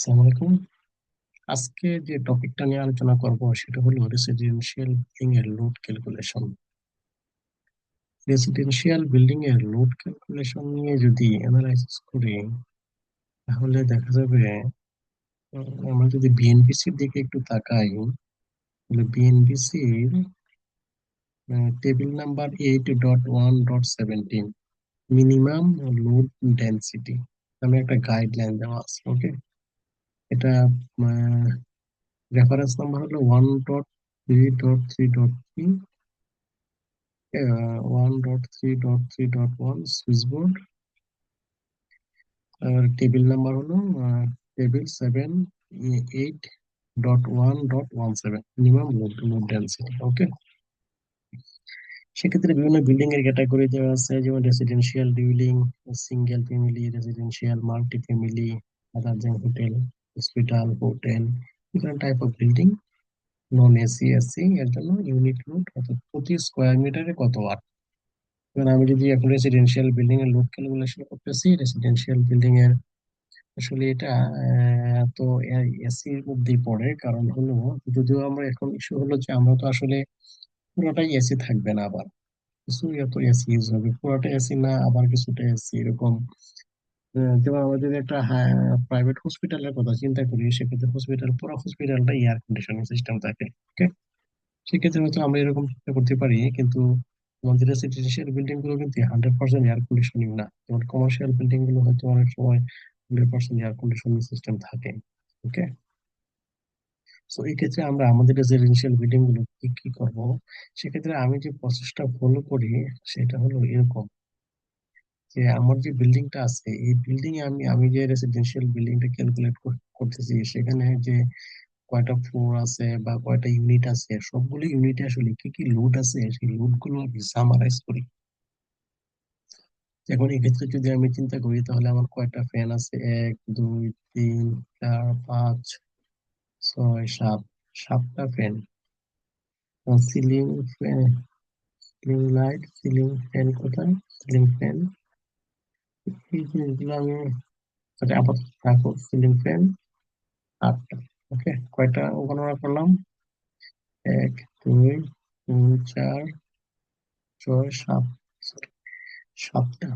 আসসালামু আলাইকুম। আজকে যে টপিকটা নিয়ে আলোচনা করব সেটা হলো রেসিডেন্সিয়াল বিল্ডিং এর লোড ক্যালকুলেশন। রেসিডেন্সিয়াল বিল্ডিং এর লোড ক্যালকুলেশন নিয়ে যদি অ্যানালাইসিস করি তাহলে দেখা যাবে, আমরা যদি বিএনপিসির দিকে একটু তাকাই তাহলে বিএনপিসির table number 8.1.17 minimum load density নামে একটা গাইডলাইন দেওয়া আছে। ওকে, এটা রেফারেন্স নাম্বার হলো 1.3.3.3, 1.3.3.1 সুইচ বোর্ড। আর টেবিল নাম্বার হলো table 7.8.1.17 minimum load density. Okay, সেক্ষেত্রে বিভিন্ন বিল্ডিং এর ক্যাটাগরি দেওয়া আছে, যেমন residential building, single family, residential multi family, other যেমন hotel, hospital, hotel, different type of building. Non AC, AC এর জন্য ইউনিট লোড অর্থাৎ প্রতি স্কোয়ার মিটারে কত ওয়াট। এবার আমি যদি এখন রেসিডেন্সিয়াল বিল্ডিং এর লোড ক্যালকুলেশন করতেছি, রেসিডেন্সিয়াল বিল্ডিং এর আসলে এটা তো এসির মধ্যেই পড়ে। কারণ হলো, যদিও আমরা এখন ইস্যু হলো যে আমরা তো আসলে পুরোটাই এসি থাকবে না, আবার কিছু তো এসি ইউজ হবে, পুরোটা এসি না, আবার কিছুটা এসি এরকম। যেমন আমরা যদি একটা প্রাইভেট হসপিটালের কথা চিন্তা করি, সেক্ষেত্রে হসপিটাল, পুরো হসপিটালটা এয়ার কন্ডিশনিং সিস্টেম থাকে। ওকে, সেক্ষেত্রে হয়তো আমরা এরকম চিন্তা করতে পারি, কিন্তু আমাদের রেসিডেন্সিয়াল বিল্ডিং গুলো কিন্তু 100% এয়ার কন্ডিশনিং না। যেমন কমার্শিয়াল বিল্ডিং গুলো হয়তো অনেক সময় 100% এয়ার কন্ডিশনিং সিস্টেম থাকে। ওকে, তো এই ক্ষেত্রে আমরা আমাদের রেসিডেন্সিয়াল বিল্ডিং গুলো কি কি করবো, সেক্ষেত্রে আমি যে প্রসেসটা ফলো করি সেটা হলো এরকম, যে আমার যে বিল্ডিংটা আছে এই বিল্ডিং এ আমি আমি যে রেসিডেন্সিয়াল বিল্ডিংটা ক্যালকুলেট করতেছি, সেখানে যে কয়টা ফ্লোর আছে বা কয়টা ইউনিট আছে, সবগুলো ইউনিটে আসলে কি কি লোড আছে সেই লোড গুলো আমি সামারাইজ করি। এখন এক্ষেত্রে যদি আমি চিন্তা করি তাহলে আমার কয়টা ফ্যান আছে, 1, 2, 3, 4, 5, 6, 7, 7টা fan. Ceiling fan, ceiling light, ceiling fan কোথায়, সিলিং ফ্যান, এই জিনিসগুলো আমি আপাতত রাখো। Ceiling fan 8টা। ওকে, কয়টা গণনা করলাম, 1, 2, 3, 4, 6, 7, 7টা।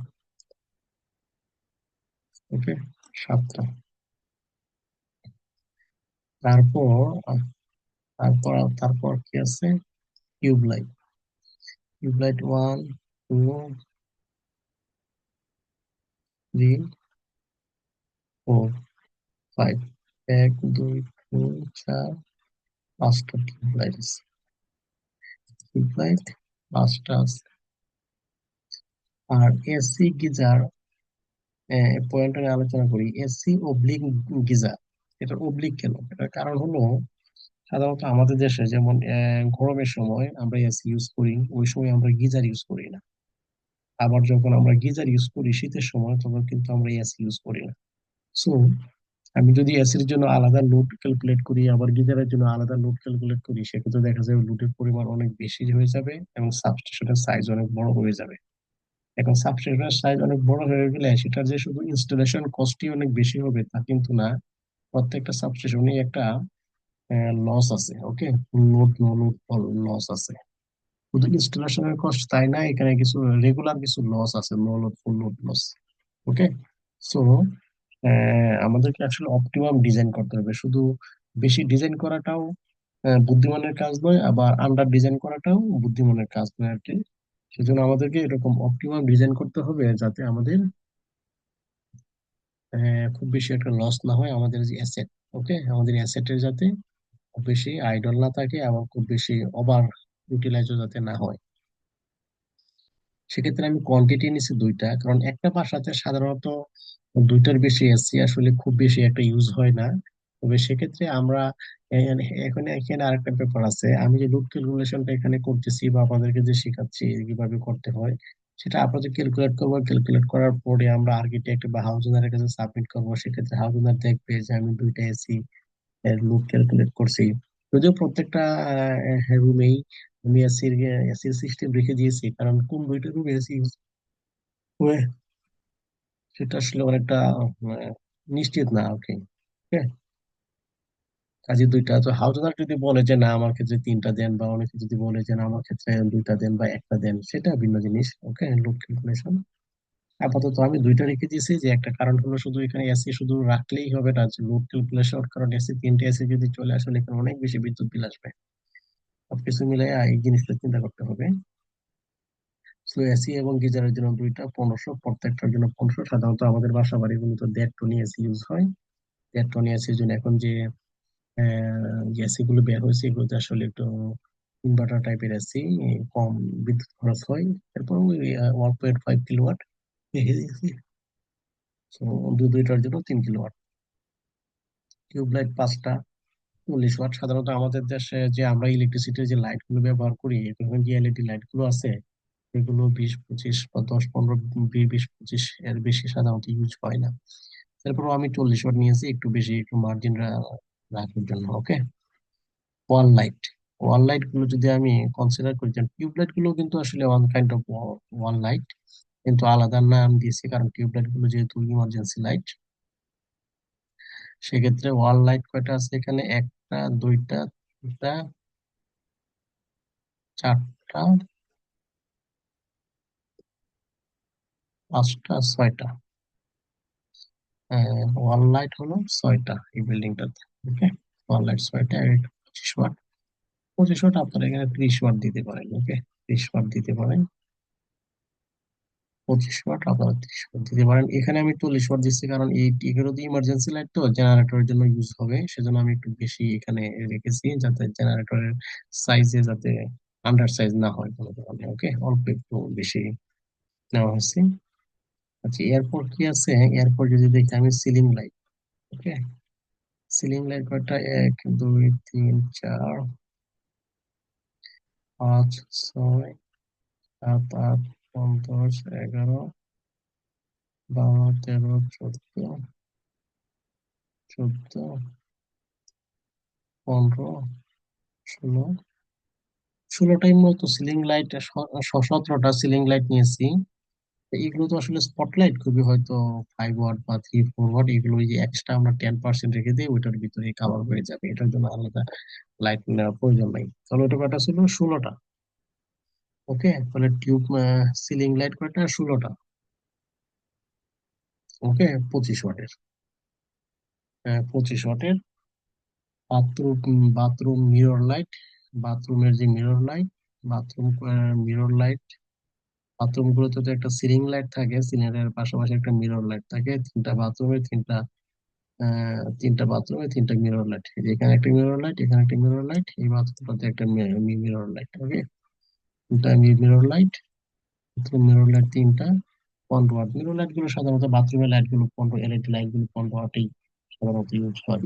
ওকে, 7টা। তারপর তারপর কি আছে, টিউবলাইট। টিউবলাইট 1, 2, 3, 4, 5, 1, 2, 3, 4, 5টা টিউবলাইট আছে। টিউবলাইট 5টা আছে। আর এসি গিজার পয়েন্ট নিয়ে আলোচনা করি। এসি অবলিক গিজার, এটা অবলিক কেন, এটার কারণ হলো সাধারণত আমাদের দেশে যেমন গরমের সময় আমরা এসি ইউজ করি, ওই সময় আমরা গিজার ইউজ করি না। আবার যখন আমরা গিজার ইউজ করি শীতের সময়, তখন কিন্তু আমরা এসি ইউজ করি না। সো আমি যদি এসির জন্য আলাদা লোড ক্যালকুলেট করি, আবার গিজারের জন্য আলাদা লোড ক্যালকুলেট করি, সেক্ষেত্রে দেখা যাবে লোডের পরিমাণ অনেক বেশি হয়ে যাবে এবং সাবস্টেশনের সাইজ অনেক বড় হয়ে যাবে। এখন সাবস্টেশনের সাইজ অনেক বড় হয়ে গেলে সেটার যে শুধু ইনস্টলেশন কস্টই অনেক বেশি হবে তা কিন্তু না, প্রত্যেকটা সাবস্টেশনে একটা লস আছে। ওকে, লোড নো লোড লস আছে। শুধু ইনস্টলেশনের কস্ট তাই না, এখানে কিছু রেগুলার কিছু লস আছে, no load, full load loss. Okay, so আমাদেরকে আসলে অপটিমাম ডিজাইন করতে হবে। শুধু বেশি ডিজাইন করাটাও বুদ্ধিমানের কাজ নয়, আবার আন্ডার ডিজাইন করাটাও বুদ্ধিমানের কাজ নয় আর কি। সেজন্য আমাদেরকে এরকম অপটিমাম ডিজাইন করতে হবে যাতে আমাদের খুব বেশি একটা লস না হয় আমাদের যে অ্যাসেট। ওকে, আমাদের অ্যাসেটের যাতে খুব বেশি আইডল না থাকে এবং খুব বেশি ওভার ইউটিলাইজও যাতে না হয়। সেক্ষেত্রে আমি কোয়ান্টিটি নিচ্ছি 2টা, কারণ একটা বাসাতে সাধারণত 2টার বেশি এসি আসলে খুব বেশি একটা ইউজ হয় না। তবে সেক্ষেত্রে আমরা এখানে এখানে আরেকটা ব্যাপার আছে, আমি যে লুপ ক্যালকুলেশনটা এখানে করতেছি বা আপনাদেরকে যে শেখাচ্ছি কিভাবে করতে হয়, সেটা আপনাদের ক্যালকুলেট করবো। ক্যালকুলেট করার পরে আমরা আর্কিটেক্ট বা হাউস ওনারের কাছে সাবমিট করবো। সেক্ষেত্রে হাউস ওনার দেখবে যে আমি 2টা এসি এর লুপ ক্যালকুলেট করছি। যদিও প্রত্যেকটা রুমেই আমি এসির সিস্টেম রেখে দিয়েছি, কারণ কোন 2টা রুমে এসি ইউজ করে সেটা আসলে অনেকটা নিশ্চিত না। ওকে, কাজে দুইটা তো হাউস ওনার যদি বলে যে না আমার ক্ষেত্রে তিনটা দেন, বা অনেকে যদি বলে যে না আমার ক্ষেত্রে দুইটা দেন বা একটা দেন, সেটা ভিন্ন জিনিস। ওকে, লোড ক্যালকুলেশন। আপাতত আমি দুইটা রেখে দিয়েছি, যে একটা কারণ হলো শুধু এখানে এসি শুধু রাখলেই হবে না, যে লোড ক্যালকুলেশন, কারণ এসি তিনটে এসি যদি চলে আসলে এখানে অনেক বেশি বিদ্যুৎ বিল আসবে। সবকিছু মিলে এই জিনিসটা চিন্তা করতে হবে। তো এসি এবং গিজারের জন্য দুইটা 1500, প্রত্যেকটার জন্য 1500। সাধারণত আমাদের বাসা বাড়িগুলোতে 1.5 টন এসি ইউজ হয়। 1.5 টন এসির জন্য এখন যে এসি গুলো বের হয়েছে, এগুলোতে আসলে একটু ইনভার্টার টাইপের এসি, কম বিদ্যুৎ খরচ হয়। এরপর ওই 1.5 কিলোওয়াট এসি, দুইটার জন্য 3 কিলোওয়াট। টিউবলাইট 5টা, 40 ওয়াট। সাধারণত আমাদের দেশে যে আমরা ইলেকট্রিসিটির যে লাইট গুলো ব্যবহার করি, এখন যে এলইডি লাইট গুলো আছে, এগুলো 20-25 বা 10-15, 20-25 এর বেশি সাধারণত ইউজ হয় না। তারপর আমি 40 ওয়াট নিয়েছি, একটু বেশি, একটু মার্জিন রাখার জন্য। ওকে। ওয়াল লাইট, ওয়াল লাইট গুলো যদি আমি কনসিডার করি, টিউবলাইট গুলো কিন্তু আসলে one kind of wall light, কিন্তু আলাদা নাম দিয়েছি কারণ টিউবলাইট গুলো যেহেতু ইমার্জেন্সি লাইট। সেক্ষেত্রে ওয়াল লাইট কয়টা আছে এখানে? একটা, দুইটা, তিনটা, চারটা, পাঁচটা, ছয়টা। ওয়াল লাইট হলো 6টা এই বিল্ডিংটাতে। ওকে, ওয়াল লাইট 6টা, 25 ওয়াট। 25 ওয়াট আপনারা এখানে 30 ওয়াট দিতে পারেন। ওকে, 30 ওয়াট দিতে পারেন। 25 ওয়াট আপনারা 30 ওয়াট দিতে পারেন। এখানে আমি 40 ওয়াট দিচ্ছি কারণ এই এগুলো তো ইমার্জেন্সি লাইট, তো জেনারেটরের জন্য ইউজ হবে, সেজন্য আমি একটু বেশি এখানে রেখেছি, যাতে জেনারেটরের সাইজে যাতে আন্ডার সাইজ না হয় কোনো কারণে। ওকে, অল্প একটু বেশি নেওয়া হয়েছে। আচ্ছা, এরপর কি আছে? এরপর যদি দেখি আমি সিলিং লাইট। ওকে, সিলিং লাইট কয়টা? 1, 2, 3, 4, 5, 6, 7, 8, 9, 10, 11, 12, 13, 14, 15, 16, 16টাই মতো সিলিং লাইট, 17টা সিলিং লাইট নিয়েছি। তো এগুলো তো আসলে স্পটলাইট, খুবই হয়তো 5 ওয়াট বা 3-4 ওয়াট, এগুলো ওই যে এক্সট্রা আমরা 10% রেখে দিই, ওইটার ভিতরে কাভার হয়ে যাবে, এটার জন্য আলাদা লাইট নেওয়ার প্রয়োজন নাই। তাহলে ওটা কয়টা ছিল? 16টা। ওকে, তাহলে সিলিং লাইট কয়টা? 16টা। ওকে, 25 ওয়াটের। 25 ওয়াটের। বাথরুম মিরর লাইট, বাথরুমের যে mirror light, bathroom mirror light, bathroom গুলোতে তো একটা সিলিং লাইট থাকে, সিলিং এর পাশাপাশি একটা মিরর লাইট থাকে। তিনটা বাথরুমে তিনটা মিরর লাইট। এখানে একটা মিরর লাইট, এখানে একটা মিরর লাইট, এই বাথরুমটাতে একটা মিরর লাইট। ওকে, তিনটা মিরর লাইট। মিরর লাইট তিনটা, 15 ওয়াট। মিরর লাইট গুলো সাধারণত বাথরুমের লাইট গুলো 15, এলইডি লাইট গুলো 15 ওয়াটেই সাধারণত ইউজ হয়।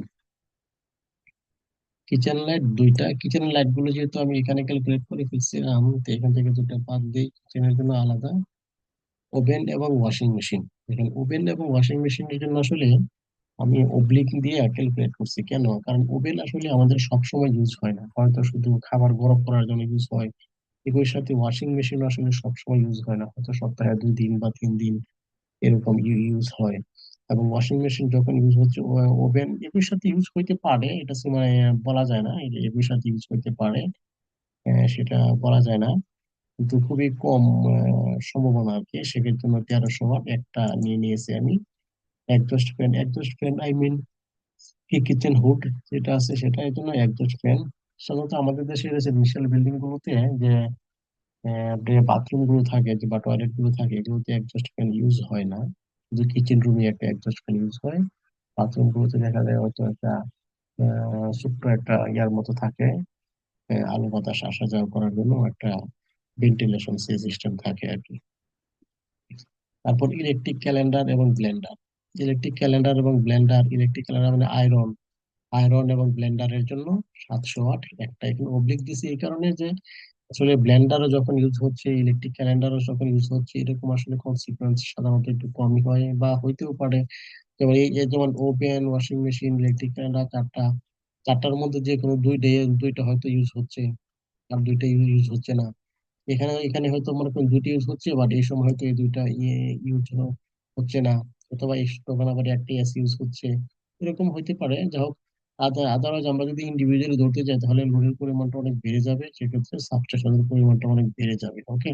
কিচেন লাইট দুইটা। কিচেনের লাইট গুলো যেহেতু আমি এখানে ক্যালকুলেট করে ফেলছিলাম, তো এখান থেকে দুটো বাদ দিই, কিচেনের জন্য আলাদা। ওভেন এবং ওয়াশিং মেশিন, দেখেন ওভেন এবং ওয়াশিং মেশিনের জন্য আসলে আমি অবলিক দিয়ে ক্যালকুলেট করছি। কেন? কারণ ওভেন আসলে আমাদের সব সময় ইউজ হয় না, হয়তো শুধু খাবার গরম করার জন্য ইউজ হয়। একই সাথে ওয়াশিং মেশিন আসলে সব সময় ইউজ হয় না, হয়তো সপ্তাহে 2 দিন বা 3 দিন এরকম ইউজ হয়। এবং ওয়াশিং মেশিন যখন ইউজ হচ্ছে, ওভেন একই সাথে ইউজ হইতে পারে, এটা মানে বলা যায় না, এটা একই সাথে ইউজ হইতে পারে, সেটা বলা যায় না, কিন্তু খুবই কম সম্ভাবনা আর কি। সেক্ষেত্রে জন্য 1300 ওয়াট একটা নিয়ে নিয়েছি আমি। Exhaust fan I mean kitchen hood যেটা আছে, সেটা এর জন্য একজস্ট ফ্যান। সাধারণত আমাদের দেশের রেসিডেন্সিয়াল বিল্ডিং গুলোতে যে যে বাথরুম গুলো থাকে, যে বা টয়লেট গুলো থাকে, এগুলোতে একজস্ট ফ্যান ইউজ হয় না, শুধু কিচেন রুমে একটা একজস্ট ফ্যান ইউজ হয়। বাথরুম গুলোতে দেখা যায় হয়তো একটা ছোট্ট একটা ইয়ার মতো থাকে, আলো বাতাস আসা যাওয়া করার জন্য একটা ভেন্টিলেশন সিস্টেম থাকে আর কি। তারপর ইলেকট্রিক ক্যালেন্ডার এবং ব্লেন্ডার। ইলেকট্রিক ক্যালেন্ডার মানে আয়রন, এবং ব্লেন্ডারের জন্য 700 ওয়াট একটা এখানে অবলিক দিছি, এই কারণে যে আসলে ব্লেন্ডারও যখন ইউজ হচ্ছে, ইলেকট্রিক ক্যালেন্ডারও যখন ইউজ হচ্ছে, এরকম আসলে কনসিকুয়েন্স সাধারণত একটু কমই হয় বা হইতেও পারে। যেমন যেমন oven, washing machine, electric calendar, চারটার মধ্যে যে কোনো দুইটা হয়তো ইউজ হচ্ছে, আর দুইটা ইউজ হচ্ছে না। এখানে এখানে হয়তো মনে করেন দুইটা ইউজ হচ্ছে, বাট এই সময় হয়তো এই দুইটা ইউজ হচ্ছে না, অথবা তখন আবার একটা এসি ইউজ হচ্ছে। এরকম হইতে পারে। যা হোক, আদারওয়াইজ আমরা যদি ইন্ডিভিজুয়ালি ধরতে যাই তাহলে লোডের পরিমাণটা অনেক বেড়ে যাবে, সেক্ষেত্রে সাবস্টেশনের পরিমাণটা অনেক বেড়ে যাবে। ওকে,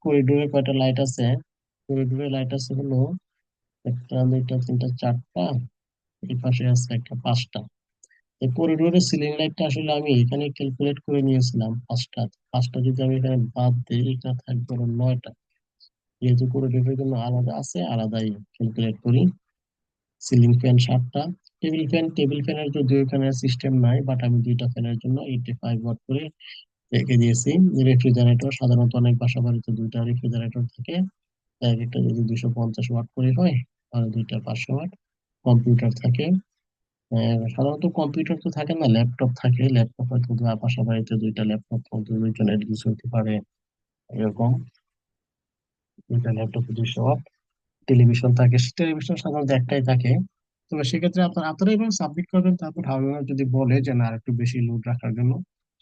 করিডোরে কয়টা লাইট আছে? করিডোরে লাইট আছে হলো একটা, দুইটা, তিনটা, চারটা। এই পাশে আছে একটা, পাঁচটা। এই করিডোরের সিলিং লাইটটা আসলে আমি এখানে ক্যালকুলেট করে নিয়েছিলাম পাঁচটা। পাঁচটা যদি আমি এখানে বাদ দিই, এটা থাকবে হলো 9টা। যেহেতু করিডোরের জন্য আলাদা আছে, আলাদাই ক্যালকুলেট করি। Ceiling fan 7টা। টেবিল ফ্যানের যদিও এখানে সিস্টেম নাই, বাট আমি দুইটা ফ্যানের জন্য 85 ওয়াট করে রেখে দিয়েছি। রেফ্রিজারেটর সাধারণত অনেক বাসা বাড়িতে দুইটা রেফ্রিজারেটর থাকে, এক একটা যদি 250 ওয়াট করে হয়, আর দুইটা 500 ওয়াট। কম্পিউটার থাকে। সাধারণত কম্পিউটার তো থাকে না, ল্যাপটপ থাকে। ল্যাপটপ হয়তো বাসা বাড়িতে দুইটা ল্যাপটপ হয়তো দুইজনের ইউজ হতে পারে, এরকম। দুইটা ল্যাপটপ 200 ওয়াট। টেলিভিশন থাকে, টেলিভিশন সাধারণত একটাই থাকে। তবে সেক্ষেত্রে আপনারা এবার সাবমিট করবেন, তারপর হাওয়ার যদি বলে যে না আর একটু বেশি লোড রাখার জন্য,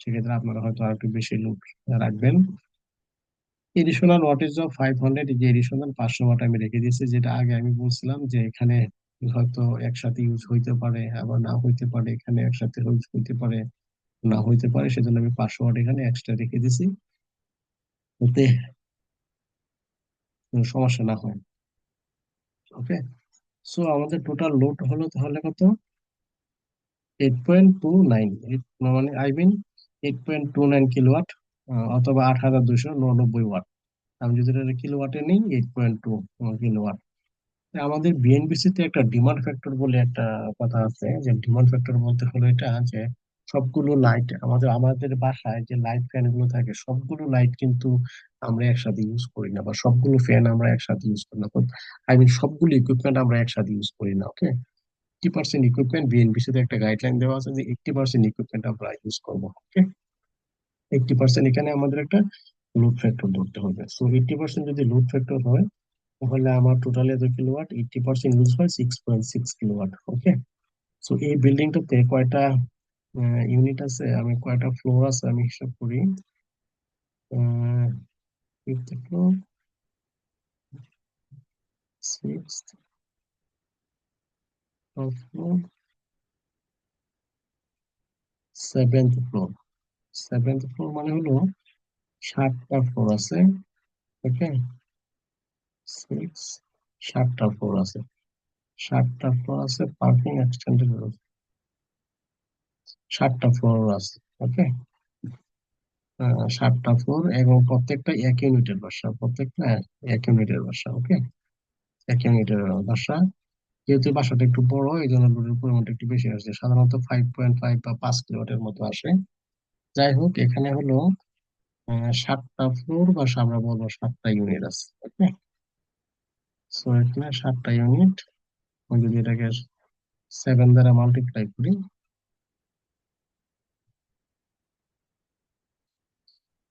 সেক্ষেত্রে আপনারা হয়তো আর একটু বেশি লোড রাখবেন। এডিশনাল ওয়াটেজ অফ 500, যে এডিশনাল 500 ওয়াট আমি রেখে দিয়েছি, যেটা আগে আমি বলছিলাম যে এখানে হয়তো একসাথে ইউজ হইতে পারে, আবার না হইতে পারে, এখানে একসাথে ইউজ হইতে পারে, না হইতে পারে, সেজন্য আমি 500 ওয়াট এখানে এক্সট্রা রেখে দিছি, যাতে কোনো সমস্যা না হয়। ওকে, সো আমাদের টোটাল লোড হলো তাহলে কত? 8.29, মানে আই মিন 8.29 কিলোওয়াট, অথবা 8299 ওয়াট। আমি যদি এটা কিলোওয়াটে নিই, 8.2 কিলোওয়াট। আমাদের বিএনবিসি তে একটা ডিমান্ড ফ্যাক্টর বলে একটা কথা আছে, যে ডিমান্ড ফ্যাক্টর বলতে হলো এটা যে সবগুলো লাইট, আমাদের আমাদের বাসায় যে লাইট ফ্যান গুলো থাকে, সবগুলো লাইট কিন্তু আমরা একসাথে ইউজ করি না, বা সবগুলো ফ্যান আমরা একসাথে ইউজ করি না। আই মিন সবগুলো ইকুইপমেন্ট আমরা একসাথে ইউজ করি না। ওকে, 80% ইকুইপমেন্ট, বিএনবিসি তে একটা গাইডলাইন দেওয়া আছে যে 80% ইকুইপমেন্ট আমরা ইউজ করবো। ওকে, 80% এখানে আমাদের একটা লোড ফ্যাক্টর ধরতে হবে। সো 80% যদি লোড ফ্যাক্টর হয়, তাহলে আমার টোটাল এত কিলোওয়াট, 80% ইউজ হয় 6.6 কিলোওয়াট। ওকে, সো এই বিল্ডিংটাতে কয়টা ইউনিট আছে, আমি কয়টা ফ্লোর আছে আমি হিসাব করি। Fifth floor, sixth floor, seventh floor. Seventh floor মানে হলো 7টা ফ্লোর আছে। ওকে, সিক্স, 7টা ফ্লোর আছে। 7টা ফ্লোর আছে, পার্কিং এক্সটেন্ডেড, 7টা ফ্লোর আছে। ওকে, 7টা ফ্লোর, এবং প্রত্যেকটা এক ইউনিটের বাসা, প্রত্যেকটা এক ইউনিটের বাসা। ওকে, এক ইউনিটের বাসা। যেহেতু বাসাটা একটু বড়, এই জন্য লোডের পরিমাণটা একটু বেশি আসছে, সাধারণত 5.5 বা 5 কিলোওয়াটের মতো আসে। যাই হোক, এখানে হলো 7টা ফ্লোর, বা আমরা বলবো 7টা ইউনিট আছে। ওকে, সো এখানে 7টা ইউনিট, আমি যদি এটাকে 7 দ্বারা মাল্টিপ্লাই করি,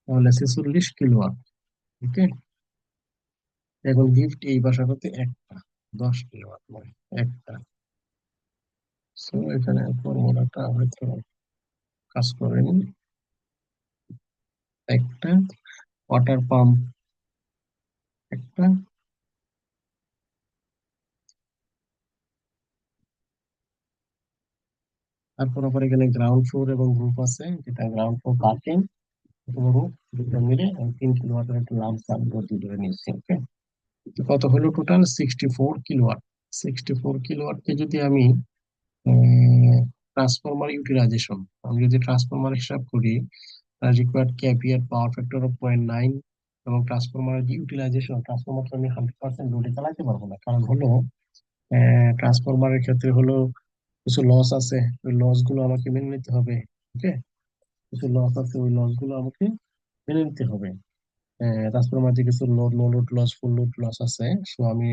তাহলে 46 কিলোওয়াট। ওকে, এখন গিফট এই বাসাটাতে একটা 10 কিলোওয়াট নয়, একটা। সো এখানে ফর্মুলাটা হয়তো কাজ করেনি। একটা ওয়াটার পাম্প, একটা। তারপর আবার এখানে গ্রাউন্ড ফ্লোর এবং রুফ আছে, যেটা গ্রাউন্ড ফ্লোর পার্কিং এবং রুফ, দুটো মিলে আমি 3 কিলোওয়াটের একটা লামসাম গতি ধরে নিচ্ছি। ওকে, কত হলো টোটাল? 64 কিলোওয়াট। 64 কিলোওয়াটকে যদি আমি ট্রান্সফরমার ইউটিলাইজেশন, আমি যদি ট্রান্সফরমার হিসাব করি, required KPR power factor of 0.9, এবং ট্রান্সফরমারের যে ইউটিলাইজেশন, ট্রান্সফরমার তো আমি 100% লোডে চালাতে পারবো না, কারণ হলো ট্রান্সফরমারের ক্ষেত্রে হলো কিছু লস আছে, ওই লস গুলো আমাকে মেনে নিতে হবে। ওকে, কিছু লস আছে, ওই লস গুলো আমাকে মেনে নিতে হবে। ট্রান্সফরমার যে কিছু load, no load loss, full load loss আছে। সো আমি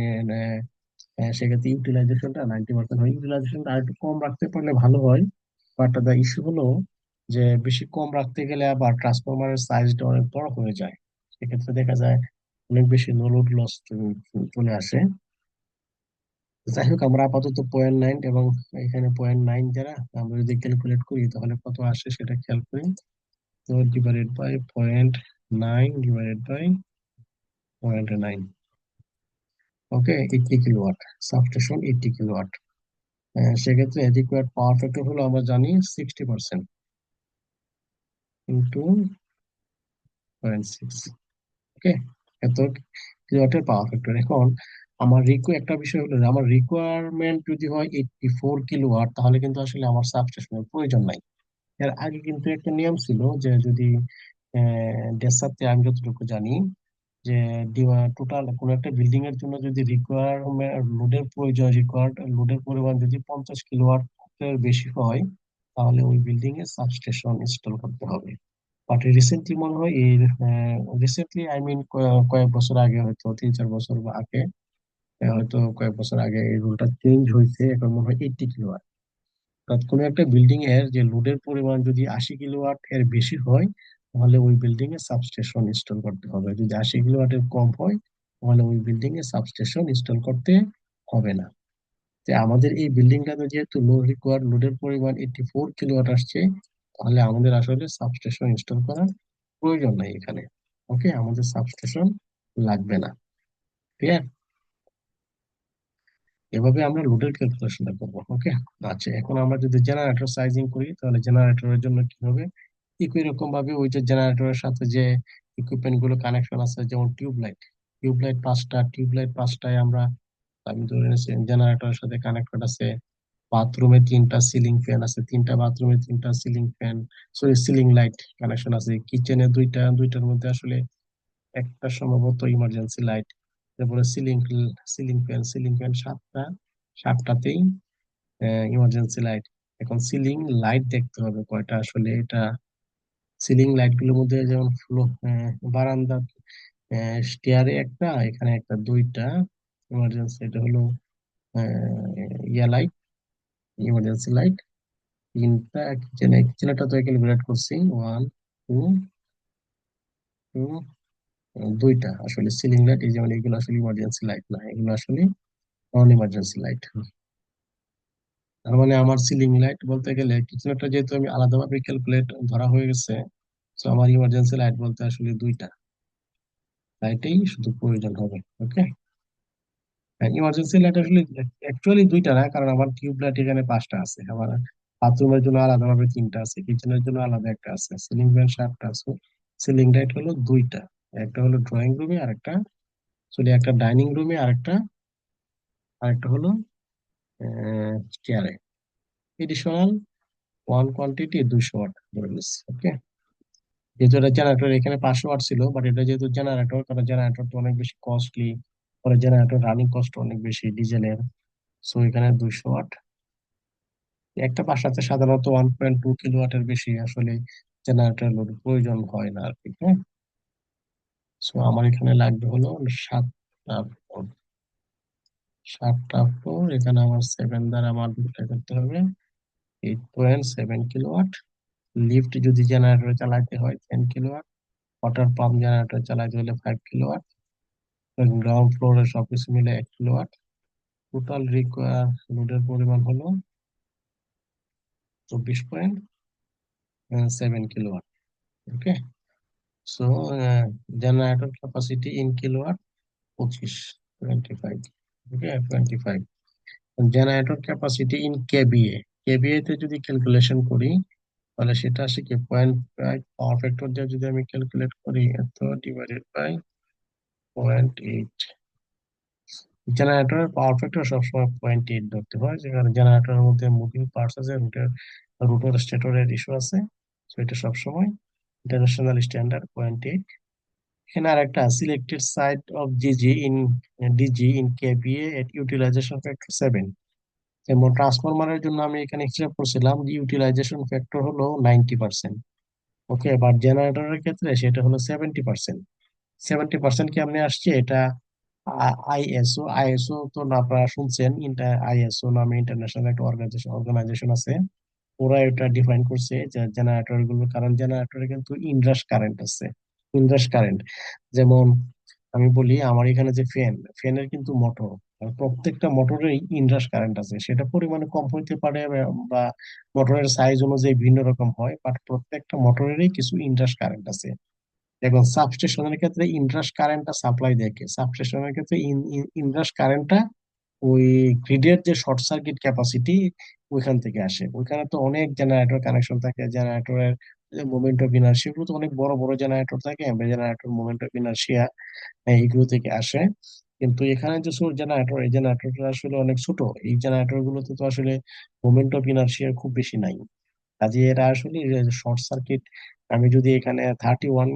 সেক্ষেত্রে ইউটিলাইজেশনটা 90% হয়, ইউটিলাইজেশনটা আর একটু কম রাখতে পারলে ভালো হয়। বাট দ্য ইস্যু হলো যে বেশি কম রাখতে গেলে আবার ট্রান্সফরমারের সাইজটা অনেক বড় হয়ে যায়, সেক্ষেত্রে দেখা যায় অনেক বেশি নো লোড লস চলে আসে। যাই হোক, আমরা আপাতত 0.9, এবং এখানে 0.9 দ্বারা আমরা যদি ক্যালকুলেট করি তাহলে কত আসে সেটা খেয়াল করি। তো divided by 0.9, divided by 0.9। Okay, 80 kilowatt, substation 80 kilowatt. সেক্ষেত্রে রিকোয়ার্ড পাওয়ার ফ্যাক্টর হলো আমরা জানি 60% ইন্টু 0.6। ওকে, এত কিলোওয়াটের পাওয়ার ফ্যাক্টর। এখন আমার একটা বিষয় হলো যে আমার রিকোয়ারমেন্ট যদি হয় 84 কিলোওয়াট, তাহলে কিন্তু আসলে আমার সাবস্টেশনের প্রয়োজন নাই। এর আগে কিন্তু একটা নিয়ম ছিল যে যদি ডেসাতে আমি যতটুকু জানি যে টোটাল কোনো একটা বিল্ডিং এর জন্য যদি লোডের প্রয়োজন রিকোয়ার্ড লোডের পরিমাণ যদি 50 কিলোওয়াট এর বেশি হয়, তাহলে ওই বিল্ডিং এ সাবস্টেশন ইনস্টল করতে হবে। বাট রিসেন্টলি মনে হয় এই রিসেন্টলি আই মিন কয়েক বছর আগে, হয়তো 3-4 বছর আগে, হয়তো কয়েক বছর আগে এই রুলটা চেঞ্জ হয়েছে। এখন মনে হয় 80 কিলোওয়াট। অর্থাৎ কোনো একটা বিল্ডিং এর যে লোডের পরিমাণ যদি 80 কিলোওয়াট এর বেশি হয়, তাহলে ওই বিল্ডিং এ সাবস্টেশন ইনস্টল করতে হবে। যদি 80 কিলোওয়াট এর কম হয়, তাহলে ওই বিল্ডিং এ সাবস্টেশন ইনস্টল করতে হবে না। যে আমাদের এই বিল্ডিংটাতে যেহেতু লোডের পরিমাণ 84 কিলোওয়াট আসছে, তাহলে আমাদের আসলে সাবস্টেশন ইনস্টল করার প্রয়োজন নাই এখানে। ওকে, আমাদের সাবস্টেশন লাগবে না। ক্লিয়ার? এভাবে আমরা লোডের ক্যালকুলেশনটা করবো। ওকে, আচ্ছা, এখন আমরা যদি জেনারেটর সাইজিং করি, তাহলে জেনারেটরের জন্য কি হবে? একই রকম ভাবে ওই যে জেনারেটরের সাথে যে ইকুইপমেন্ট গুলো কানেকশন আছে, যেমন টিউবলাইট পাঁচটায় আমরা, আমি ধরে নিচ্ছি জেনারেটরের সাথে কানেক্টেড আছে। বাথরুমে 3টা সিলিং ফ্যান আছে, 3টা বাথরুমে 3টা ceiling fan, sorry ceiling light connection আছে। কিচেনে দুইটা, দুইটার মধ্যে আসলে একটা সম্ভবত ইমার্জেন্সি লাইট। তারপরে সিলিং ফ্যান 7টা, 7টাতেই ইমার্জেন্সি লাইট। এখন সিলিং লাইট দেখতে হবে কয়টা আসলে এটা। সিলিং লাইট গুলোর মধ্যে যেমন বারান্দা, স্টেয়ারে একটা, এখানে একটা, দুইটা ইমার্জেন্সি, এটা হলো ইয়া লাইট, ইমার্জেন্সি লাইট। 3টা কিচেনেটা তো ক্যালকুলেট করছি, 1, 2, 2, দুইটা আসলে সিলিং লাইট। এই যেমন এগুলো আসলে ইমার্জেন্সি লাইট না, এগুলো আসলে নন ইমার্জেন্সি লাইট। তার মানে আমার সিলিং লাইট বলতে গেলে কিচেনটা যেহেতু আমি আলাদাভাবে ক্যালকুলেট ধরা হয়ে গেছে, তো আমার ইমার্জেন্সি লাইট বলতে আসলে দুইটা লাইটেই শুধু প্রয়োজন হবে। ওকে, ইমার্জেন্সি লাইট আসলে অ্যাকচুয়ালি দুইটা না, কারণ আমার টিউব লাইট এখানে 5টা আছে। আমার বাথরুমের জন্য আলাদাভাবে 3টা আছে, কিচেনের জন্য আলাদা একটা আছে, সিলিং ফ্যান 7টা আছে। সিলিং লাইট হলো দুইটা, একটা হলো ড্রয়িং রুমে, আরেকটা সরি একটা ডাইনিং রুমে, আরেকটা আরেকটা হলো চেয়ারে। এডিশনাল ওয়ান কোয়ান্টিটি 200 ওয়াট ধরে নিচ্ছি। ওকে, যেহেতু এটা জেনারেটর, এখানে 500 ওয়াট ছিল, বাট এটা যেহেতু জেনারেটর, কারণ জেনারেটর তো অনেক বেশি কস্টলি, পরে জেনারেটর রানিং কস্ট অনেক বেশি ডিজেলের। সো এখানে 200 ওয়াট। একটা বাসাতে সাধারণত 1.2 কিলোওয়াটের বেশি আসলে জেনারেটর লোড প্রয়োজন হয় না আর কি। হ্যাঁ, সো আমার এখানে লাগবে হলো 7টা ফ্লোর। 7টা ফ্লোর, এখানে আমার 7 দ্বারা মাল্টিপ্লাই করতে হবে, 8.7 কিলোওয়াট। লিফট যদি জেনারেটর চালাতে হয় 10 কিলোওয়াট। ওয়াটার পাম্প জেনারেটর চালাতে হলে 5 কিলোওয়াট। গ্রাউন্ড ফ্লোরে সবকিছু মিলে 1 কিলোওয়াট। টোটাল রিকোয়ার লোডের পরিমাণ হলো 24.7 kilowatt. Okay, so generator capacity in kilowatt 25, 25। Okay, 25। Generator capacity in kVA, kVA তে যদি ক্যালকুলেশন করি, তাহলে সেটা আসে কি 0.5 পাওয়ার ফ্যাক্টর দিয়ে যদি আমি ক্যালকুলেট করি, এত ডিভাইডেড বাই 0.8। জেনারেটরের পাওয়ার ফ্যাক্টর সবসময় 0.8 ধরতে হয়, যেখানে জেনারেটরের মধ্যে মুভিং পার্টস আছে, রোটর স্টেটরের ইস্যু আছে। তো এটা সবসময় ইন্টারন্যাশনাল স্ট্যান্ডার্ড 0.8। এখানে আর একটা selected site of DG in kVA at utilisation factor 7। যেমন ট্রান্সফরমারের জন্য আমি এখানে হিসাব করছিলাম যে ইউটিলাইজেশন ফ্যাক্টর হলো 90%। ওকে, বাট জেনারেটরের ক্ষেত্রে সেটা হলো 70%। 70% কেমনে আসছে এটা? আইএসও তো না, আপনারা শুনছেন, আইএসও নামে ইন্টারন্যাশনাল একটা অর্গানাইজেশন আছে। ওরা এটা ডিফাইন করছে যে জেনারেটর গুলো, কারণ জেনারেটরে কিন্তু ইনরাশ কারেন্ট আছে। ইনরাশ কারেন্ট, যেমন আমি বলি আমার এখানে যে ফ্যানের কিন্তু মোটর, প্রত্যেকটা মোটরেই ইনরাশ কারেন্ট আছে। সেটা পরিমাণে কম হইতে পারে বা মোটরের সাইজ অনুযায়ী ভিন্ন রকম হয়, বাট প্রত্যেকটা মোটরেরই কিছু ইনরাশ কারেন্ট আছে। এবং সাবস্টেশনের ক্ষেত্রে ইনরাশ কারেন্টটা সাপ্লাই দেয় কে? সাবস্টেশনের ক্ষেত্রে ইনরাশ কারেন্টটা ওই গ্রিডের যে শর্ট সার্কিট ক্যাপাসিটি ওইখান থেকে আসে। ওইখানে তো অনেক জেনারেটর কানেকশন থাকে, জেনারেটরের মোমেন্ট অফ ইনার্শিয়া, এগুলো তো অনেক বড় বড় জেনারেটর থাকে, জেনারেটর মোমেন্ট অফ ইনার্শিয়া এগুলো থেকে আসে। কিন্তু এখানে যে সোর্স জেনারেটর, এই জেনারেটরটা আসলে অনেক ছোট। এই জেনারেটর গুলোতে তো আসলে মোমেন্ট অফ ইনার্শিয়া খুব বেশি নাই। কাজে এরা আসলে শর্ট সার্কিট, আমি যদি এখানে 31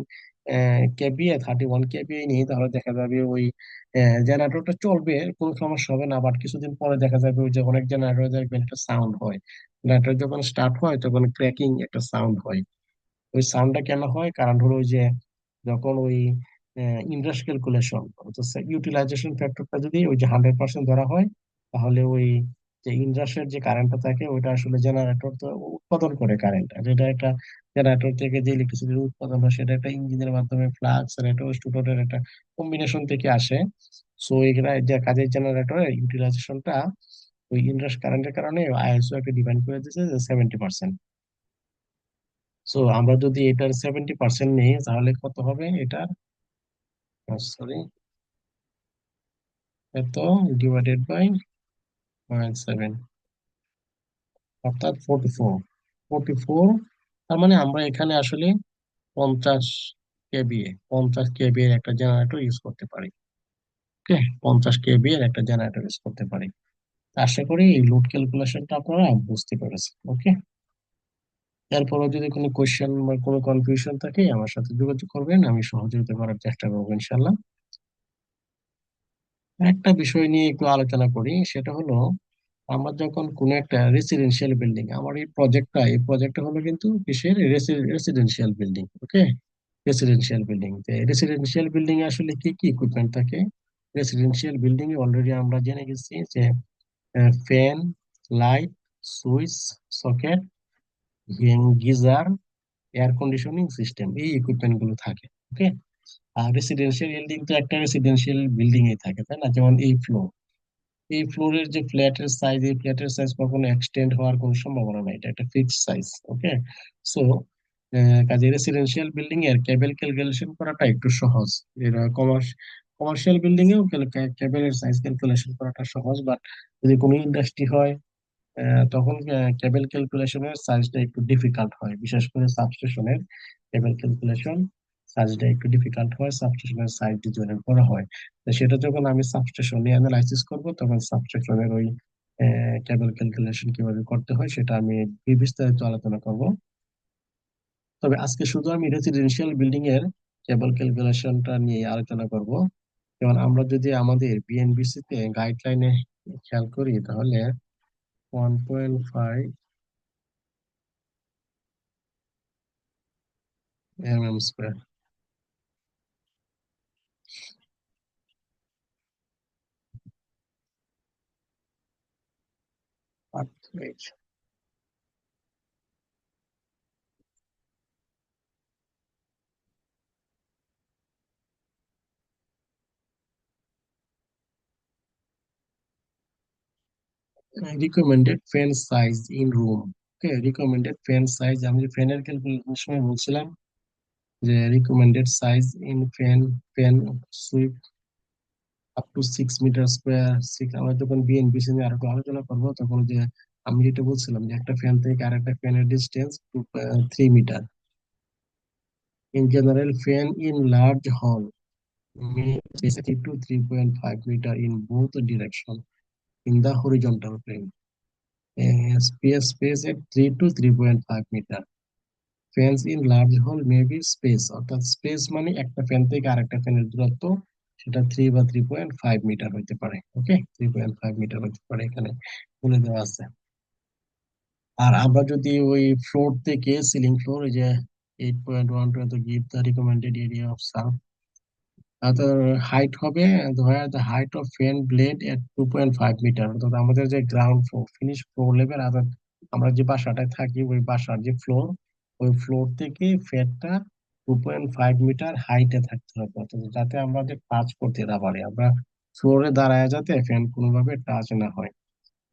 কেবিএ নিই, তাহলে দেখা যাবে ওই জেনারেটরটা চলবে, কোনো সমস্যা হবে না। বাট কিছুদিন পরে দেখা যাবে ওই যে অনেক জেনারেটর দেখবেন একটা সাউন্ড হয়, জেনারেটর যখন স্টার্ট হয় তখন ক্র্যাকিং একটা সাউন্ড হয়। ওই সাউন্ডটা কেন হয়? কারণ হলো ওই যে যখন ওই ইনডাস্ট ক্যালকুলেশন, ইউটিলাইজেশন ফ্যাক্টরটা যদি ওই যে 100% ধরা হয়, তাহলে ওই যে ইনডাস্ট্রিয়াল যে কারেন্টটা থাকে ওইটা আসলে জেনারেটর তো উৎপাদন করে কারেন্ট। আর এটা একটা জেনারেটর থেকে যে ইলেকট্রিসিটি উৎপাদন হয় সেটা একটা ইঞ্জিনের মাধ্যমে ফ্লাক্স আর এটা স্টুডেন্টের একটা কম্বিনেশন থেকে আসে। সো এখানে যে কাজের জেনারেটরের ইউটিলাইজেশনটা ওই ইনডাস্ট কারেন্টের কারণে আইএসও একটা ডিফাইন করে দিয়েছে যে 70%। সো আমরা যদি এটার 70% নিই তাহলে কত হবে এটা? সরি, এত ডিভাইডেড বাই 0.7, অর্থাৎ 44। তার মানে আমরা এখানে আসলে 50 কেবিএ এর একটা জেনারেটর ইউজ করতে পারি। ওকে, 50 কেবিএ এর একটা জেনারেটর ইউজ করতে পারি। আশা করি এই লোড ক্যালকুলেশনটা আপনারা বুঝতে পেরেছেন। ওকে, এরপরও যদি কোনো কোয়েশ্চেন বা কোনো কনফিউশন থাকে আমার সাথে যোগাযোগ করবেন, আমি সহযোগিতা করার চেষ্টা করবো ইনশাল্লাহ। একটা বিষয় নিয়ে একটু আলোচনা করি, সেটা হলো আমরা যখন কোনো একটা রেসিডেন্সিয়াল বিল্ডিং, আমার এই প্রজেক্টটা হলো কিন্তু কিসের, রেসিডেন্সিয়াল বিল্ডিং। ওকে, রেসিডেন্সিয়াল বিল্ডিং এ আসলে কি কি ইকুইপমেন্ট থাকে? রেসিডেন্সিয়াল বিল্ডিং এ অলরেডি আমরা জেনে গেছি যে fan, light, switch, socket, geyser, air conditioning system, এই ইকুইপমেন্ট গুলো থাকে। ওকে, আর রেসিডেন্সিয়াল বিল্ডিং তো একটা রেসিডেন্সিয়াল বিল্ডিং এ থাকে, তাই না? যেমন এই ফ্লোরের যে ফ্ল্যাটের সাইজ, এই ফ্ল্যাটের সাইজ কখনো এক্সটেন্ড হওয়ার কোনো সম্ভাবনা নাই, এটা একটা ফিক্সড সাইজ। ওকে, সো কাজে রেসিডেন্সিয়াল বিল্ডিং এর কেবল ক্যালকুলেশন করাটা একটু সহজ। এরা কমার্শিয়াল বিল্ডিং এও কেবলের সাইজ ক্যালকুলেশন করাটা সহজ, বাট যদি কোনো ইন্ডাস্ট্রি হয় তখন কেবল ক্যালকুলেশনের সাইজটা একটু ডিফিকাল্ট হয়, বিশেষ করে সাবস্টেশনের কেবল ক্যালকুলেশন সাইজটা একটু ডিফিকাল্ট হয়, সাবস্টেশনের সাইজ যদি অনেক বড় হয়। তো সেটা যখন আমি সাবস্টেশন নিয়ে অ্যানালাইসিস করব, তখন সাবস্টেশনের ওই কেবল ক্যালকুলেশন কিভাবে করতে হয় সেটা আমি বিস্তারিত আলোচনা করব। তবে আজকে শুধু আমি রেসিডেন্সিয়াল বিল্ডিং এর কেবল ক্যালকুলেশনটা নিয়ে আলোচনা করব। যেমন আমরা যদি আমাদের বিএনবিসি তে গাইডলাইনে খেয়াল করি, তাহলে 1.5 mm², recommended fan size in room. Okay, recommended fan size, আমি ফ্যানের ক্যালকুলেশনের সময় বলছিলাম যে recommended size in fan sweep up to 6 metre square. আমরা যখন বিএনবিসি নিয়ে আরো একটু আলোচনা করবো, তখন যে আমি যেটা বলছিলাম যে একটা ফ্যান থেকে আরেকটা ফ্যানের distance 3 metre. In general fan in large hall may be 3 to 3.5 meter in both direction in the horizontal plane. Space at 3 to 3.5 meter. Fans in large হল মে বি স্পেস, অর্থাৎ স্পেস মানে একটা fan থেকে আরেকটা ফ্যানের দূরত্ব, সেটা 3 বা 3.5 মিটার হইতে পারে। ওকে, 3.5 মিটার হইতে পারে, এখানে বলে দেওয়া আছে। আর আমরা যদি ওই ফ্লোর থেকে সিলিং ফ্লোর, ওই যে 8.1 give the recommended area of serve, height হবে, ধর the height of fan blade at 2.5 metre, অর্থাৎ আমাদের যে ground floor, finish floor level, অর্থাৎ আমরা যে বাসাটায় থাকি ওই বাসার যে ফ্লোর, ওই ফ্লোর থেকে ফ্যানটা 2.5 মিটার হাইটে থাকতে হবে, অর্থাৎ যাতে আমাদের টাচ করতে না পারে, আমরা ফ্লোরে দাঁড়ায় যাতে ফ্যান কোনোভাবে টাচ না হয়,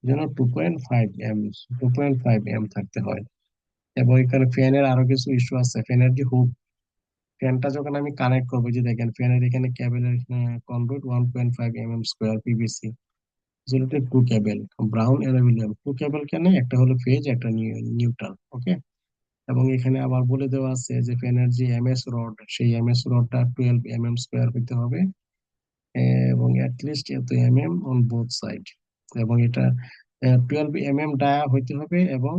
যেন 2.5 এম থাকতে হয়। এবং এখানে ফ্যানের আরো কিছু ইস্যু আছে। ফ্যানের যে হুক, ফ্যানটা যখন আমি কানেক্ট করবো, যে দেখেন ফ্যানের এখানে কেবলের conduit 1.5 mm² PVC, isolated two cable, brown aluminium two cable কেন, একটা হলো ফেজ একটা নিউট্রাল। ওকে। এবং এখানে আবার বলে দেওয়া আছে যে ফ্যানের যে এমএস রড, সেই এমএস রডটা 12 mm² হইতে হবে, এবং অ্যাটলিস্ট এত অন বোথ সাইড। এবং এটা 12 mm ডায়া হইতে হবে, এবং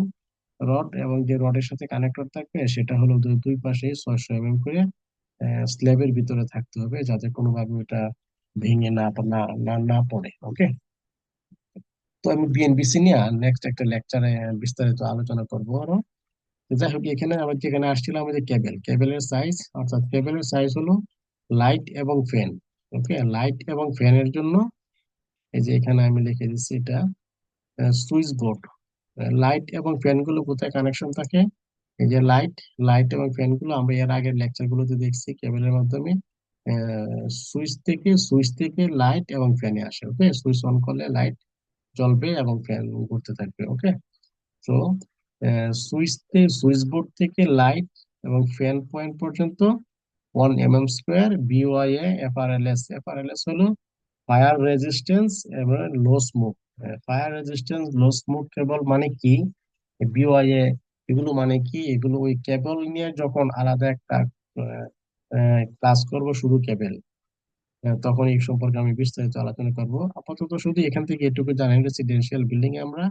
রড এবং যে রডের সাথে কানেক্টর থাকবে সেটা হলো দুই দুই পাশে 600 mm করে স্ল্যাবের ভিতরে থাকতে হবে, যাতে কোনোভাবে ওটা ভেঙে না পড়ে। ওকে। তো আমি বিএনপিসি নিয়ে নেক্সট একটা লেকচারে বিস্তারিত আলোচনা করবো আরো। তো যাই হোক, এখানে আমরা যেখানে আসছিলাম, আমাদের কেবলের সাইজ, অর্থাৎ কেবলের সাইজ হলো লাইট এবং ফ্যান। ওকে, লাইট এবং ফ্যানের জন্য এই যে এখানে আমি লিখে দিচ্ছি এটা সুইচ বোর্ড। লাইট এবং ফ্যান গুলো কোথায় কানেকশন থাকে, এই যে লাইট, লাইট এবং ফ্যান গুলো আমরা এর আগের লেকচার গুলোতে দেখছি কেবলের মাধ্যমে সুইচ থেকে লাইট এবং ফ্যানে আসে। ওকে, সুইচ অন করলে লাইট জ্বলবে এবং ফ্যান ঘুরতে থাকবে। ওকে। তো সুইচ বোর্ড থেকে লাইট এবং ফ্যান পয়েন্ট পর্যন্ত 1 mm² বিওআইএ এফআরএলএস। এফআরএলএস হলো ফায়ার রেজিস্ট্যান্স এবং low smoke. Fire resistance low smoke কেবল মানে কি, বিওআইএ এগুলো মানে কি, এগুলো ওই কেবল নিয়ে যখন আলাদা একটা ক্লাস করব শুধু কেবল, তখন এই সম্পর্কে আমি বিস্তারিত আলোচনা করব। আপাতত শুধু এখান থেকে এটুকু জানেন, রেসিডেন্সিয়াল বিল্ডিং এ আমরা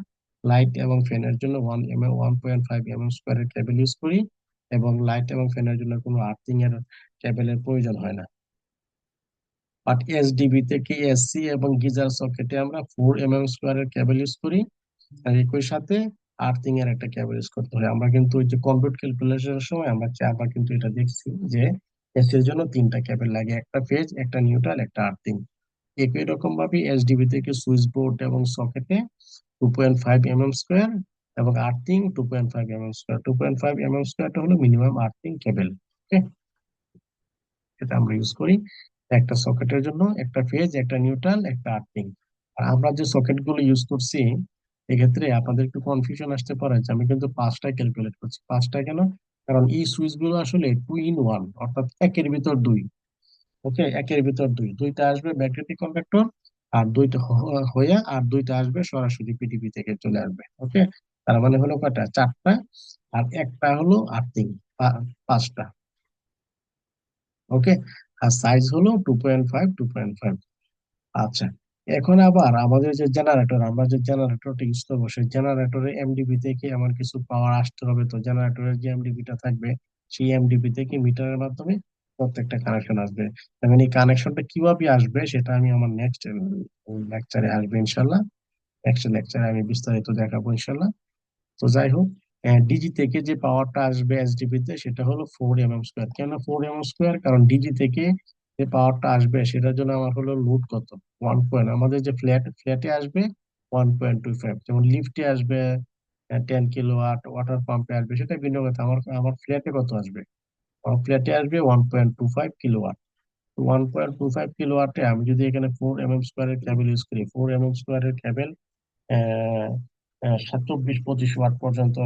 লাইট এবং ফ্যানের জন্য 1.5 mm² কেবল ইউজ করি, এবং লাইট এবং ফ্যানের জন্য কোনো আর্থিং এর কেবলের প্রয়োজন হয় না। বাট এসডিবি থেকে এসসি এবং গিজার সকেটে আমরা 4 mm² কেবল ইউজ করি, আর একই সাথে আর্থিং এর একটা কেবল ইউজ করতে হয়। আমরা কিন্তু ওই যে কম্পিউট ক্যালকুলেশনের সময় আমরা চারবার কিন্তু এটা দেখছি যে এসি এর জন্য তিনটা কেবল লাগে, একটা ফেজ একটা নিউট্রাল একটা আর্থিং। একই রকম ভাবে এসডিবি থেকে সুইচ বোর্ড এবং সকেটে 2.5 mm² এবং আর্থিং 2.5 mm²। 2.5 mm² হলো মিনিমাম আর্থিং কেবল। এটা আমরা ইউজ করি একটা সকেটের জন্য, একটা ফেজ একটা নিউট্রাল একটা আর্থিং। আর আমরা যে সকেট গুলো ইউজ করছি, এক্ষেত্রে আপনাদের একটু কনফিউশন আসতে পারে যে আমি কিন্তু পাঁচটা ক্যালকুলেট করছি। পাঁচটা কেন? কারণ এই সুইচ গুলো আসলে 2 in 1, অর্থাৎ একের ভিতর দুই। ওকে, একের ভিতর দুই, দুইটা আসবে ম্যাগনেটিক কন্ডাক্টর, আর দুইটা হইয়া আর দুইটা আসবে সরাসরি পিডিবি থেকে চলে আসবে। ওকে, তার মানে হলো কয়টা, চারটা, আর একটা হলো আর্থিং, পাঁচটা। ওকে, আর সাইজ হলো 2.5 2.5। আচ্ছা, এখন আবার আমাদের যে জেনারেটর, আমরা যে জেনারেটরটা ইউজ করবো, সেই জেনারেটরে এমডিবি থেকে আমার কিছু পাওয়ার আসতে হবে। তো জেনারেটরের যে এমডিবিটা থাকবে, সেই এমডিবি থেকে মিটারের মাধ্যমে প্রত্যেকটা কানেকশন আসবে। এবং এই কানেকশনটা কিভাবে আসবে সেটা আমি আমার নেক্সট লেকচারে আসবে ইনশাল্লাহ। নেক্সট লেকচারে আমি বিস্তারিত দেখাবো ইনশাল্লাহ। তো যাই হোক, ডিজি থেকে যে পাওয়ারটা আসবে এসডিবি তে, সেটা হলো 4 mm²। কেন 4 mm²? কারণ ডিজি থেকে যে পাওয়ারটা আসবে সেটার জন্য আমার হলো লোড কত, আমাদের যে ফ্ল্যাটে আসবে 1.25, যেমন লিফটে আসবে 10 kW, ওয়াটার পাম্পে আসবে সেটা ভিন্ন কথা। আমার আমার ফ্ল্যাটে কত আসবে, আমার ফ্ল্যাটে আসবে 1.25 kW। 1.25 kW আমি যদি এখানে 4 mm² কেবল ইউজ করি, 4 mm² কেবল 24-25 ওয়াট পর্যন্ত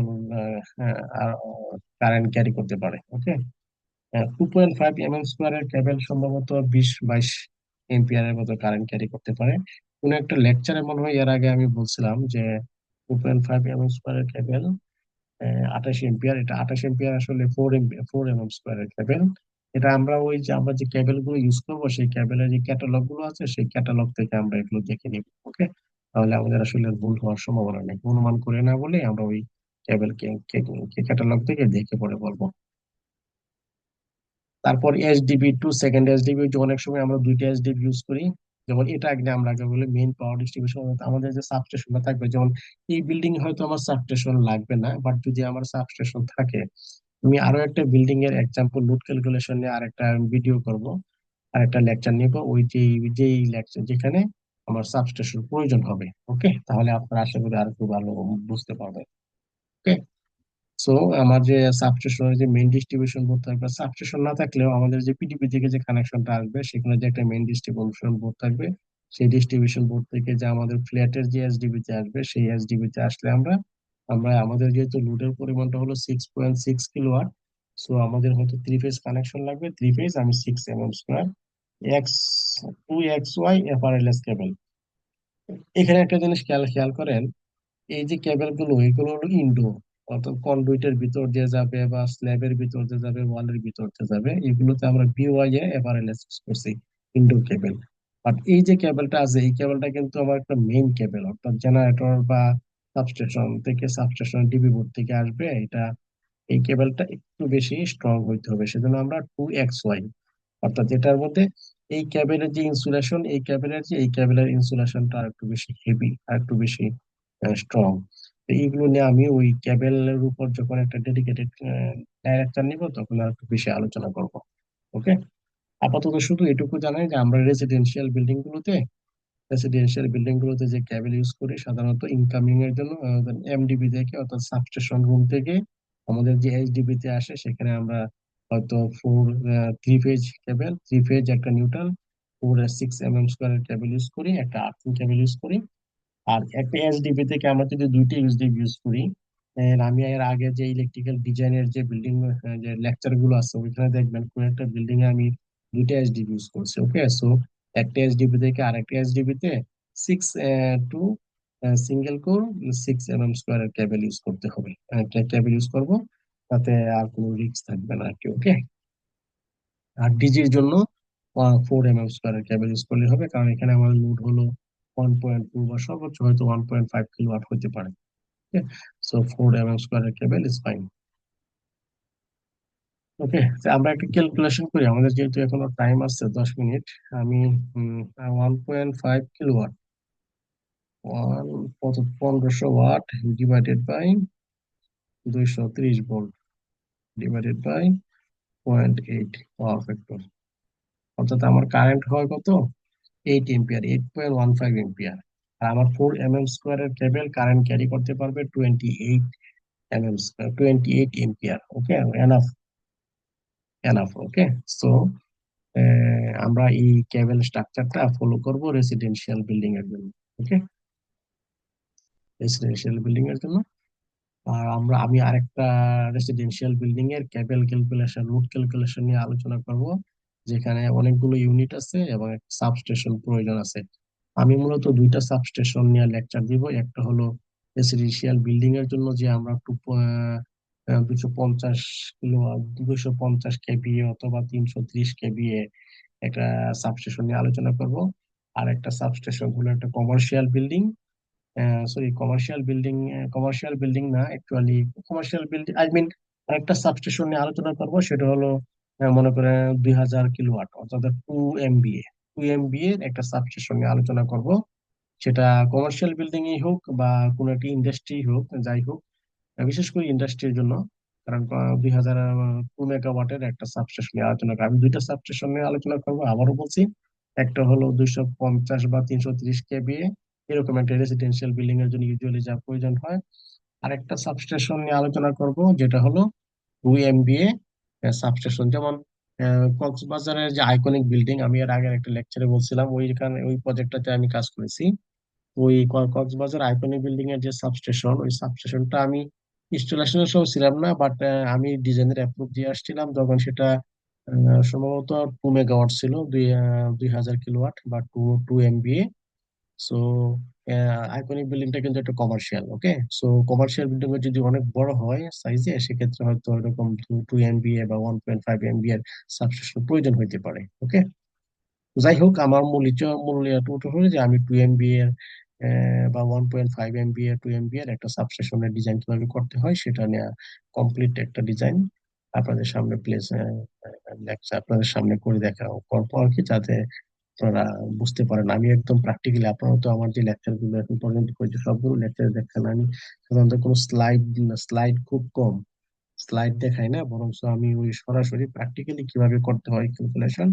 কারেন্ট ক্যারি করতে পারে। ওকে, 2.5 mm² কেবল সম্ভবত 20-22 এম্পিয়ারের মতো কারেন্ট ক্যারি করতে পারে। কোন একটা লেকচারে মনে হয় এর আগে আমি বলছিলাম যে 2.5 mm² কেবল 28 এম্পিয়ার। এটা 28 এম্পিয়ার আসলে 4 mm² কেবল। এটা আমরা ওই যে আমরা যে কেবল গুলো ইউজ করবো, সেই কেবলের যে ক্যাটালগ গুলো আছে, সেই ক্যাটালগ থেকে আমরা এগুলো দেখে নিব। ওকে, তাহলে আমাদের আসলে ভুল হওয়ার সম্ভাবনা নেই। অনুমান করে না বলে আমরা ওই কেবল ক্যাটালগ থেকে দেখে পরে বলবো। তারপর এইচডিবি টু সেকেন্ড এইচডিবি, যে অনেক সময় আমরা দুইটা এইচডিবি ইউজ করি। যেমন এটা আমরা আগে বলে মেইন পাওয়ার ডিস্ট্রিবিউশন, আমাদের যে সাবস্টেশনটা থাকবে, যেমন এই বিল্ডিং হয়তো আমার সাবস্টেশন লাগবে না, বাট যদি আমার সাবস্টেশন থাকে, আমি আরো একটা বিল্ডিং এর এক্সাম্পল লোড ক্যালকুলেশন নিয়ে আরেকটা ভিডিও করব, আরেকটা লেকচার নিব, ওই যেই লেকচার যেখানে আমার সাবস্টেশন প্রয়োজন হবে। ওকে, তাহলে আপনারা আশা করি আর একটু ভালো বুঝতে পারবেন। ওকে। সো আমার যে সাবস্টেশনের যে মেইন ডিস্ট্রিবিউশন বোর্ড থাকবে, সাবস্টেশন না থাকলেও আমাদের যে পিডিবি থেকে যে কানেকশনটা আসবে, সেখানে যে একটা মেইন ডিস্ট্রিবিউশন বোর্ড থাকবে, সেই ডিস্ট্রিবিউশন বোর্ড থেকে যে আমাদের ফ্ল্যাটের যে এসডিবি তে আসবে, সেই এসডিবি তে আসলে আমরা আমরা আমাদের যেহেতু লোডের পরিমাণটা হলো 6.6 kW, সো আমাদের হয়তো থ্রি ফেজ কানেকশন লাগবে। থ্রি ফেজ আমি 6 mm² এক্স 2XY এফআরএলএস কেবল, এখানে একটা জিনিস খেয়াল খেয়াল করেন, এই যে কেবল গুলো এগুলো হলো ইনডোর, অর্থাৎ কন্ডুইটের ভিতর দিয়ে যাবে বা স্ল্যাবের ভিতর দিয়ে যাবে, ওয়ালের ভিতর দিয়ে যাবে, এগুলোতে আমরা বিওয়াই এফআরএলএস ইউজ করছি, ইনডোর কেবল। বাট এই যে কেবলটা আছে, এই কেবলটা কিন্তু আমার একটা মেইন কেবল, অর্থাৎ জেনারেটর বা সাবস্টেশন থেকে, সাবস্টেশন ডিবি বোর্ড থেকে আসবে এটা। এই কেবলটা একটু বেশি স্ট্রং হইতে হবে, সেজন্য আমরা 2XY, অর্থাৎ যেটার মধ্যে এই ক্যাবেলের যে ইনসুলেশন, এই ক্যাবেলের ইনসুলেশনটা আর একটু বেশি হেভি, আর একটু বেশি স্ট্রং। এইগুলো নিয়ে আমি ওই ক্যাবেলের উপর যখন একটা ডেডিকেটেড ডাইরেকশন নিব তখন আর একটু বেশি আলোচনা করব। ওকে, আপাতত শুধু এটুকু জানাই যে আমরা রেসিডেন্সিয়াল বিল্ডিং গুলোতে যে ক্যাবেল ইউজ করি সাধারণত ইনকামিং এর জন্য, এমডিবি থেকে অর্থাৎ সাবস্টেশন রুম থেকে আমাদের যে এইচডিবি তে আসে, সেখানে আমরা হয়তো থ্রি ফেজ কেবল, থ্রি ফেজ একটা নিউট্রাল, 4 6 mm স্কোয়ারের কেবল ইউজ করি, একটা আর্থিং কেবল ইউজ করি। আর একটা এসডিবি থেকে আমরা যদি দুইটা ইউএসডিবি ইউজ করি, আমি এর আগে যে ইলেকট্রিক্যাল ডিজাইনের যে বিল্ডিং, যে লেকচার গুলো আছে ওইখানে দেখবেন কোন একটা বিল্ডিং এ আমি দুইটা এসডিবি ইউজ করছি। ওকে, সো একটা এসডিবি থেকে আরেকটা এসডিবি তে 6 টু সিঙ্গেল কোর 6 mm স্কোয়ারের কেবল ইউজ করতে হবে, কেবল ইউজ করব, তাতে আর কোনো রিস্ক থাকবে না আর কি। ওকে, আর ডিজির জন্য 4 mm স্কোয়ারের কেবল ইউজ করলে হবে, কারণ এখানে আমার লোড হলো 1.2 বা সর্বোচ্চ হয়তো 1.5 কিলোওয়াট হতে পারে। সো 4 mm স্কোয়ারের কেবল ইজ ফাইন। ওকে, আমরা একটা ক্যালকুলেশন করি, আমাদের যেহেতু এখনো টাইম আছে 10 মিনিট। আমি 1.5 kilowatt, 1500 watt divided by 230 volt divided by 0.8 power factor, অর্থাৎ আমার কারেন্ট হয় কত, 8 এম্পিয়ার, 8.15 এম্পিয়ার। আর আমার 4 mm স্কোয়ারের কেবল কারেন্ট ক্যারি করতে পারবে 28 এমএম, 28 এম্পিয়ার। ওকে, এনাফ, এনাফ। ওকে, সো আমরা এই কেবল স্ট্রাকচারটা ফলো করব রেসিডেন্সিয়াল বিল্ডিং এর জন্য। ওকে, রেসিডেন্সিয়াল বিল্ডিং এর জন্য। আর আমি আরেকটা রেসিডেন্সিয়াল বিল্ডিং এর কেবল ক্যালকুলেশন, রুট ক্যালকুলেশন নিয়ে আলোচনা করব, যেখানে অনেকগুলো ইউনিট আছে এবং একটা সাবস্টেশন প্রয়োজন আছে। আমি মূলত দুইটা সাবস্টেশন নিয়ে লেকচার দিব, একটা হলো রেসিডেন্সিয়াল বিল্ডিং এর জন্য যে আমরা 250 কিলো, 250 কেভিএ অথবা 330 কেভিএ একটা সাবস্টেশন নিয়ে আলোচনা করব। আর একটা সাবস্টেশন হলো একটা commercial building, sorry commercial building না, actually commercial building I mean, একটা সাবস্টেশন নিয়ে আলোচনা করব, সেটা হলো মনে করেন 2000 কিলোওয়াট, অর্থাৎ 2 MVA, 2 MVA একটা সাবস্টেশন নিয়ে আলোচনা করব। সেটা কমার্শিয়াল বিল্ডিং ই হোক বা কোনো একটা ইন্ডাস্ট্রি হোক, যাই হোক, বিশেষ করে ইন্ডাস্ট্রির জন্য। কারণ 2002 মেগাওয়াটের একটা সাবস্টেশন নিয়ে আলোচনা করবো। আমি দুইটা সাবস্টেশন নিয়ে আলোচনা করবো, আবারও বলছি। একটা হলো 250 বা 330 কেভিএ, এরকম একটা রেসিডেন্সিয়াল বিল্ডিং এর জন্য ইউজুয়ালি যা প্রয়োজন হয়। আর একটা সাবস্টেশন নিয়ে আলোচনা করব, যেটা হলো 2 MVA সাবস্টেশন, যেমন কক্সবাজারের যে আইকনিক বিল্ডিং, আমি এর আগের একটা লেকচারে বলছিলাম, ওইখানে ওই প্রজেক্টটাতে আমি কাজ করেছি। ওই কক্সবাজার আইকনিক বিল্ডিং এর যে সাবস্টেশন, ওই সাবস্টেশনটা আমি ইনস্টলেশনের সময় ছিলাম না, বাট আমি ডিজাইনের অ্যাপ্রুভ দিয়ে আসছিলাম যখন সেটা সম্ভবত 2 মেগাওয়াট ছিল, 2000 কিলোওয়াট বা two two MVA. So iconic বিল্ডিংটা কিন্তু একটা commercial. Okay, so commercial building যদি অনেক বড় হয় সাইজে, সেক্ষেত্রে হয়তো এরকম 2 MVA বা 1.5 MVA এর সাবস্টেশন প্রয়োজন হইতে পারে। ওকে, যাই হোক, আমার মূল ইয়াটা হলো যে আমি 2 MVA এর বা 1.5 MVA, 2 MVA এর একটা সাবস্টেশনের ডিজাইন কিভাবে করতে হয় সেটা নিয়ে কমপ্লিট একটা ডিজাইন আপনাদের সামনে প্লেস লেকচার আপনাদের সামনে করে দেখা করবো আর কি, যাতে আপনারা বুঝতে পারেন। আমি একদম প্র্যাকটিক্যালি, আপনারা তো আমার যে লেকচার গুলো এখন পর্যন্ত করেছি সবগুলো লেকচার দেখছেন, আমি সাধারণত কোনো স্লাইড খুব কম স্লাইড দেখাই না, বরং আমি ওই সরাসরি প্র্যাকটিক্যালি কিভাবে করতে হয় ক্যালকুলেশন,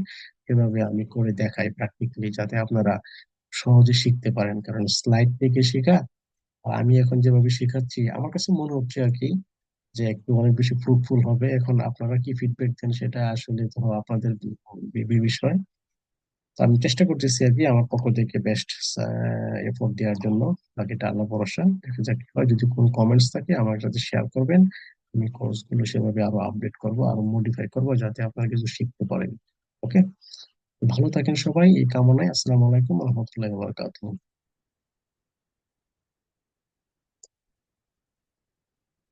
এভাবে আমি করে দেখাই প্র্যাকটিক্যালি, যাতে আপনারা সহজে শিখতে পারেন। কারণ স্লাইড থেকে শেখা আর আমি এখন যেভাবে শেখাচ্ছি, আমার কাছে মনে হচ্ছে আর কি যে একটু অনেক বেশি ফ্রুটফুল হবে। এখন আপনারা কি ফিডব্যাক দেন সেটা আসলে তো আপনাদের বিষয়। তো আমি চেষ্টা করতেছি আর কি আমার পক্ষ থেকে বেস্ট এফোর্ট দেওয়ার জন্য। বাকিটা আল্লাহ ভরসা, দেখা যাক কি হয়। যদি কোনো কমেন্টস থাকে আমার সাথে শেয়ার করবেন, আমি কোর্স গুলো সেভাবে আরো আপডেট করব, আরো মডিফাই করব, যাতে আপনারা কিছু শিখতে পারেন। ওকে, ভালো থাকেন সবাই, এই কামনায়। আসসালামু আলাইকুম রহমতুল্লাহ বারকাতুহু।